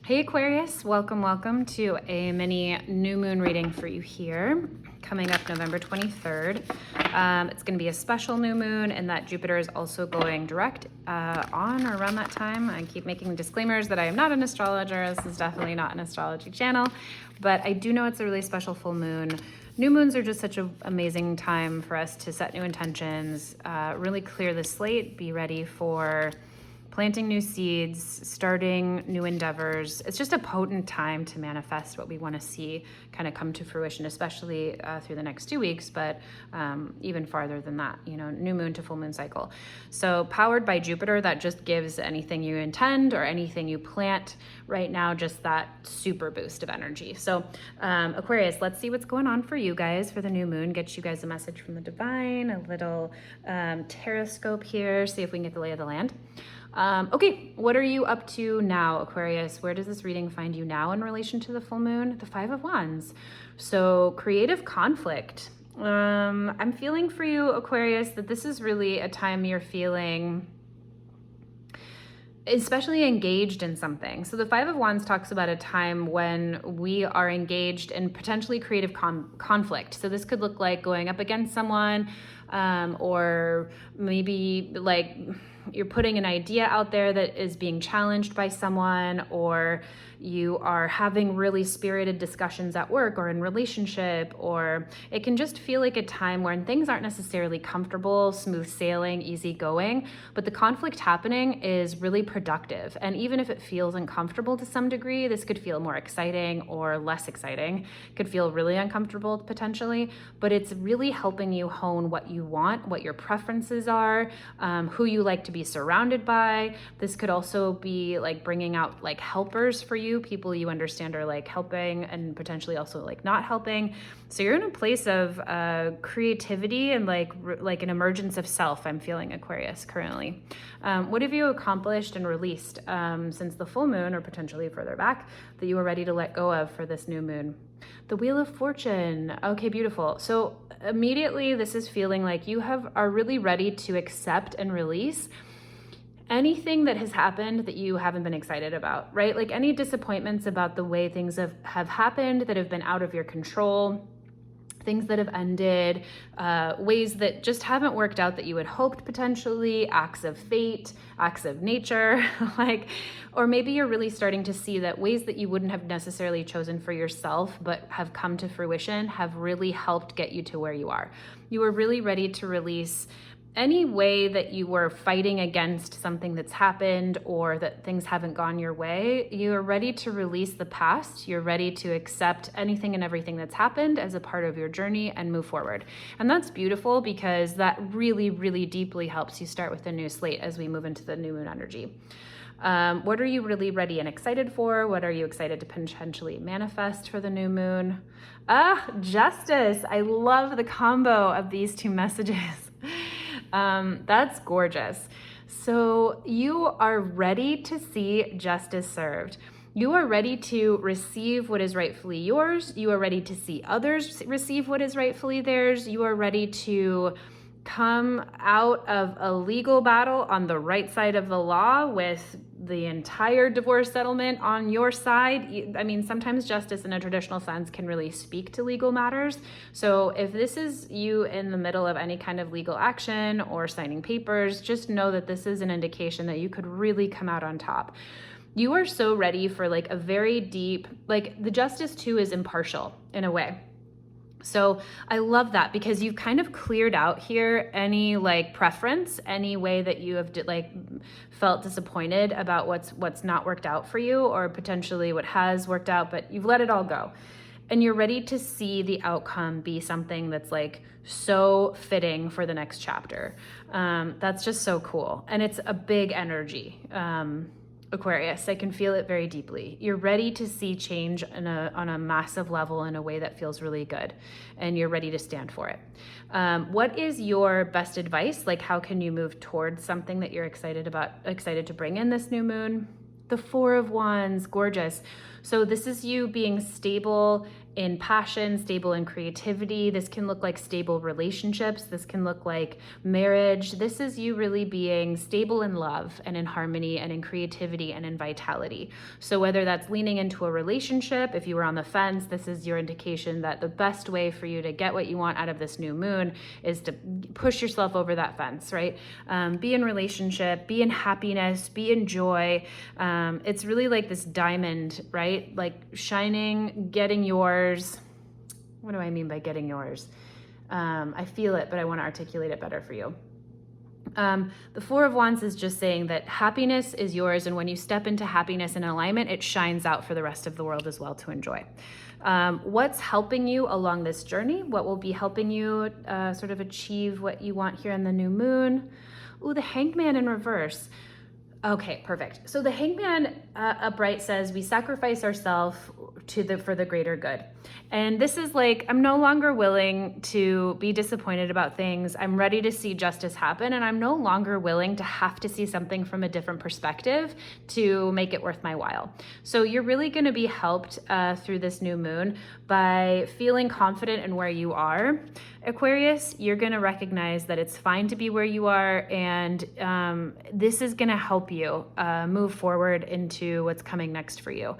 Hey Aquarius, welcome to a mini new moon reading for you here, coming up November 23rd. It's going to be a special new moon in that Jupiter is also going direct on or around that time. I keep making disclaimers that I am not an astrologer. This is definitely not an astrology channel, but I do know it's a really special full moon. New moons are just such an amazing time for us to set new intentions, really clear the slate, be ready for planting new seeds, starting new endeavors. It's just a potent time to manifest what we want to see kind of come to fruition, especially through the next 2 weeks, but even farther than that, new moon to full moon cycle. So powered by Jupiter, that just gives anything you intend or anything you plant right now, just that super boost of energy. So Aquarius, let's see what's going on for you guys for the new moon, get you guys a message from the divine, a little teroscope here, see if we can get the lay of the land. Okay, what are you up to now, Aquarius? Where does this reading find you now in relation to the full moon? The Five of Wands. So creative conflict. I'm feeling for you, Aquarius, that this is really a time you're feeling especially engaged in something. So the Five of Wands talks about a time when we are engaged in potentially creative conflict. So this could look like going up against someone, or maybe like you're putting an idea out there that is being challenged by someone, or you are having really spirited discussions at work or in relationship, or it can just feel like a time when things aren't necessarily comfortable, smooth sailing, easy going, but the conflict happening is really productive. And even if it feels uncomfortable to some degree, this could feel more exciting or less exciting, could feel really uncomfortable potentially, but it's really helping you hone what you want, what your preferences are, who you like to be surrounded by. This could also be like bringing out like helpers for you, people you understand are like helping and potentially also like not helping. So you're in a place of creativity and like an emergence of self. I'm feeling, Aquarius, currently. What have you accomplished and released since the full moon, or potentially further back, that you were ready to let go of for this new moon? The Wheel of Fortune. Okay, beautiful. So immediately this is feeling like you are really ready to accept and release anything that has happened that you haven't been excited about, right? Like any disappointments about the way things have happened that have been out of your control, things that have ended, ways that just haven't worked out that you had hoped potentially, acts of fate, acts of nature, or maybe you're really starting to see that ways that you wouldn't have necessarily chosen for yourself, but have come to fruition, have really helped get you to where you are. You are really ready to release any way that you were fighting against something that's happened or that things haven't gone your way. You're ready to release the past. You're ready to accept anything and everything that's happened as a part of your journey and move forward. And that's beautiful because that really, really deeply helps you start with a new slate as we move into the new moon energy. What are you really ready and excited for? What are you excited to potentially manifest for the new moon? Justice. I love the combo of these two messages. That's gorgeous. So you are ready to see justice served. You are ready to receive what is rightfully yours. You are ready to see others receive what is rightfully theirs. You are ready to come out of a legal battle on the right side of the law with the entire divorce settlement on your side. I mean, sometimes justice in a traditional sense can really speak to legal matters. So if this is you in the middle of any kind of legal action or signing papers, just know that this is an indication that you could really come out on top. You are so ready for like a very deep, like the justice too is impartial in a way. So I love that because you've kind of cleared out here any like preference, any way that you have felt disappointed about what's not worked out for you, or potentially what has worked out, but you've let it all go. And you're ready to see the outcome be something that's like so fitting for the next chapter. That's just so cool. And it's a big energy. Aquarius, I can feel it very deeply. You're ready to see change on a massive level in a way that feels really good, and you're ready to stand for it. What is your best advice? Like, how can you move towards something that you're excited to bring in this new moon? The Four of Wands, gorgeous. So this is you being stable in passion, stable in creativity. This can look like stable relationships. This can look like marriage. This is you really being stable in love and in harmony and in creativity and in vitality. So whether that's leaning into a relationship, if you were on the fence, this is your indication that the best way for you to get what you want out of this new moon is to push yourself over that fence, right? Be in relationship, be in happiness, be in joy. It's really like this diamond, right? Like shining, getting yours. What do I mean by getting yours? I feel it, but I want to articulate it better for you. The Four of Wands is just saying that happiness is yours, and when you step into happiness and alignment, it shines out for the rest of the world as well to enjoy. What's helping you along this journey? What will be helping you sort of achieve what you want here in the new moon? Ooh, the Hangman in reverse. Okay, perfect. So the Hangman upright says we sacrifice ourselves for the greater good. And this is like, I'm no longer willing to be disappointed about things. I'm ready to see justice happen, and I'm no longer willing to have to see something from a different perspective to make it worth my while. So you're really going to be helped through this new moon by feeling confident in where you are. Aquarius, you're going to recognize that it's fine to be where you are, and this is going to help you move forward into what's coming next for you.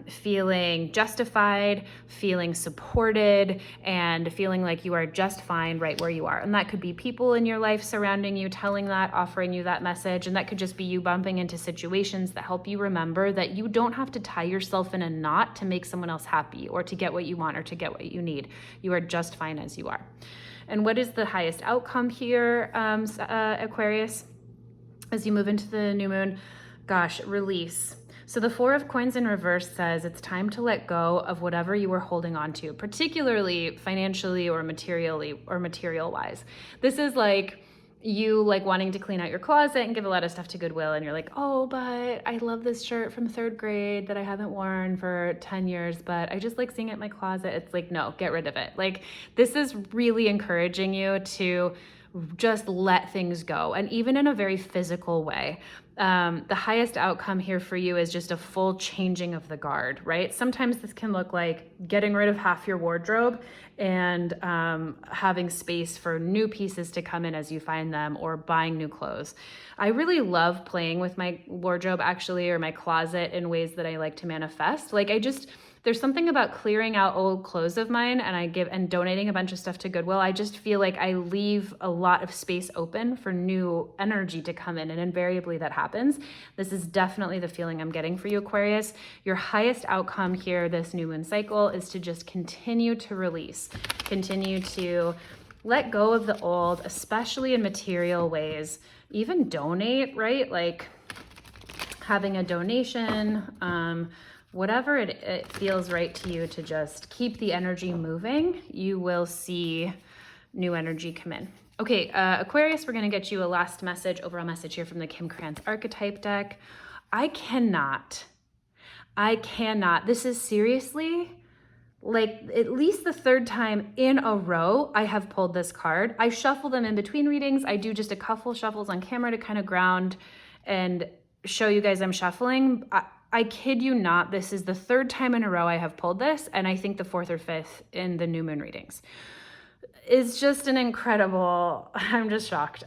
Feeling justified, feeling supported, and feeling like you are just fine right where you are. And that could be people in your life surrounding you, telling that, offering you that message. And that could just be you bumping into situations that help you remember that you don't have to tie yourself in a knot to make someone else happy or to get what you want or to get what you need. You are just fine as you are. And what is the highest outcome here, Aquarius, as you move into the new moon? Gosh, release. So the Four of Coins in reverse says it's time to let go of whatever you were holding on to, particularly financially or material-wise. This is like you wanting to clean out your closet and give a lot of stuff to Goodwill, and you're like, oh, but I love this shirt from 3rd grade that I haven't worn for 10 years, but I just like seeing it in my closet. It's like, no, get rid of it. Like, this is really encouraging you to just let things go, and even in a very physical way. The highest outcome here for you is just a full changing of the guard, right? Sometimes this can look like getting rid of half your wardrobe and having space for new pieces to come in as you find them, or buying new clothes. I really love playing with my wardrobe, actually, or my closet in ways that I like to manifest. There's something about clearing out old clothes of mine and donating a bunch of stuff to Goodwill. I just feel like I leave a lot of space open for new energy to come in, and invariably that happens. This is definitely the feeling I'm getting for you, Aquarius. Your highest outcome here this new moon cycle is to just continue to release, continue to let go of the old, especially in material ways. Even donate, right? Like having a donation, whatever it feels right to you to just keep the energy moving, you will see new energy come in. Okay, Aquarius, we're going to get you a last message, overall message here from the Kim Krantz archetype deck. I cannot. This is seriously like at least the 3rd time in a row I have pulled this card. I shuffle them in between readings. I do just a couple shuffles on camera to kind of ground and show you guys I'm shuffling. I kid you not, this is the 3rd time in a row I have pulled this, and I think the 4th or 5th in the new moon readings. It's just an incredible, I'm just shocked.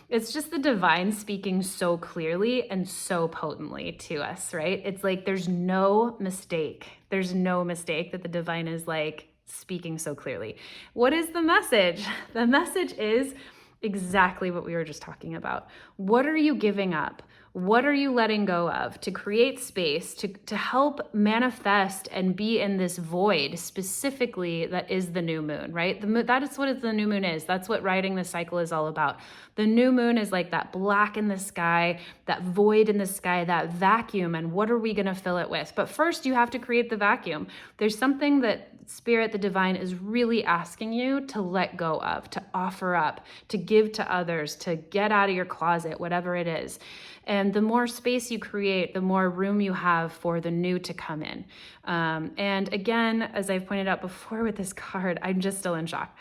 It's just the divine speaking so clearly and so potently to us, right? It's like there's no mistake. There's no mistake that the divine is like speaking so clearly. What is the message? The message is exactly what we were just talking about. What are you giving up? What are you letting go of to create space, to help manifest and be in this void specifically that is the new moon, right? That is what the new moon is. That's what riding the cycle is all about. The new moon is like that black in the sky, that void in the sky, that vacuum, and what are we going to fill it with? But first, you have to create the vacuum. There's something that Spirit, the divine, is really asking you to let go of, to offer up, to give to others, to get out of your closet, whatever it is. And the more space you create, the more room you have for the new to come in. And again, as I've pointed out before with this card, I'm just still in shock.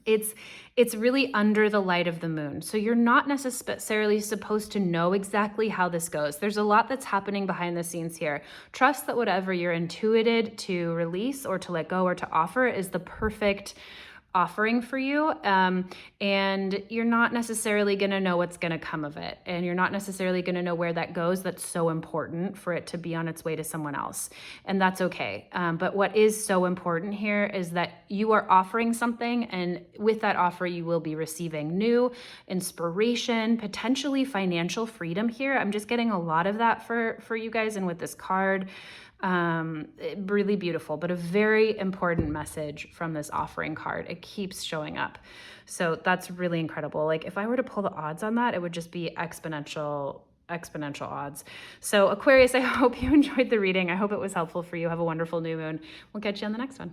It's really under the light of the moon. So you're not necessarily supposed to know exactly how this goes. There's a lot that's happening behind the scenes here. Trust that whatever you're intuited to release or to let go or to offer is the perfect offering for you, and you're not necessarily going to know what's going to come of it, and you're not necessarily going to know where that goes. That's so important for it to be on its way to someone else, and that's okay. But what is so important here is that you are offering something, and with that offer you will be receiving new inspiration, potentially financial freedom here. I'm just getting a lot of that for you guys, and with this card, really beautiful, but a very important message from this offering card. It keeps showing up. So that's really incredible. Like if I were to pull the odds on that, it would just be exponential odds. So Aquarius, I hope you enjoyed the reading. I hope it was helpful for you. Have a wonderful new moon. We'll catch you on the next one.